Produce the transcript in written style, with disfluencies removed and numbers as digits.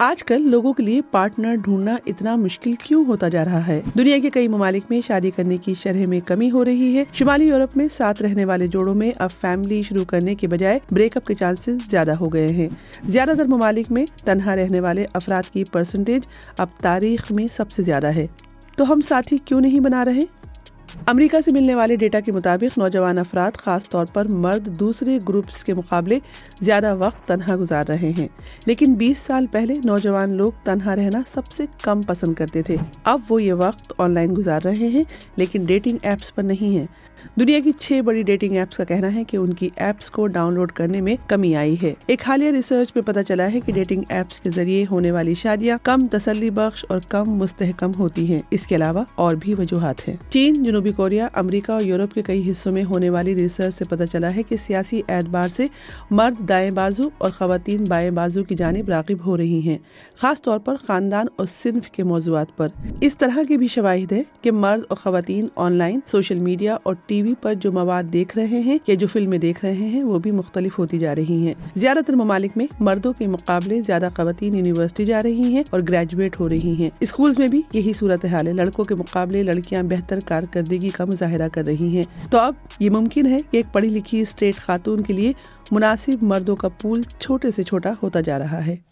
آج کل لوگوں کے لیے پارٹنر ڈھونڈنا اتنا مشکل کیوں ہوتا جا رہا ہے؟ دنیا کے کئی ممالک میں شادی کرنے کی شرح میں کمی ہو رہی ہے۔ شمالی یورپ میں ساتھ رہنے والے جوڑوں میں اب فیملی شروع کرنے کے بجائے بریک اپ کے چانسز زیادہ ہو گئے ہیں۔ زیادہ تر ممالک میں تنہا رہنے والے افراد کی پرسنٹیج اب تاریخ میں سب سے زیادہ ہے۔ تو ہم ساتھی کیوں نہیں بنا رہے؟ امریکہ سے ملنے والے ڈیٹا کے مطابق نوجوان افراد خاص طور پر مرد دوسرے گروپس کے مقابلے زیادہ وقت تنہا گزار رہے ہیں، لیکن 20 سال پہلے نوجوان لوگ تنہا رہنا سب سے کم پسند کرتے تھے۔ اب وہ یہ وقت آن لائن گزار رہے ہیں، لیکن ڈیٹنگ ایپس پر نہیں ہیں۔ دنیا کی 6 بڑی ڈیٹنگ ایپس کا کہنا ہے کہ ان کی ایپس کو ڈاؤن لوڈ کرنے میں کمی آئی ہے۔ ایک حالیہ ریسرچ میں پتہ چلا ہے کہ ڈیٹنگ ایپس کے ذریعے ہونے والی شادیاں کم تسلی بخش اور کم مستحکم ہوتی ہیں۔ اس کے علاوہ اور بھی وجوہات ہیں۔ چین، جنوبی کوریا، امریکہ اور یورپ کے کئی حصوں میں ہونے والی ریسرچ سے پتہ چلا ہے کہ سیاسی اعتبار سے مرد دائیں بازو اور خواتین بائیں بازو کی جانب راغب ہو رہی ہیں، خاص طور پر خاندان اور صنف کے موضوعات پر۔ اس طرح کے بھی شواہد ہے کہ مرد اور خواتین آن لائن، سوشل میڈیا اور ٹی وی پر جو مواد دیکھ رہے ہیں یا جو فلمیں دیکھ رہے ہیں وہ بھی مختلف ہوتی جا رہی ہیں۔ زیادہ تر ممالک میں مردوں کے مقابلے زیادہ خواتین یونیورسٹی جا رہی ہیں اور گریجویٹ ہو رہی ہیں۔ اسکولز میں بھی یہی صورتحال ہے، لڑکوں کے مقابلے لڑکیاں بہتر کارکردگی کا مظاہرہ کر رہی ہیں۔ تو اب یہ ممکن ہے کہ ایک پڑھی لکھی اسٹریٹ خاتون کے لیے مناسب مردوں کا پول چھوٹے سے چھوٹا ہوتا جا رہا ہے۔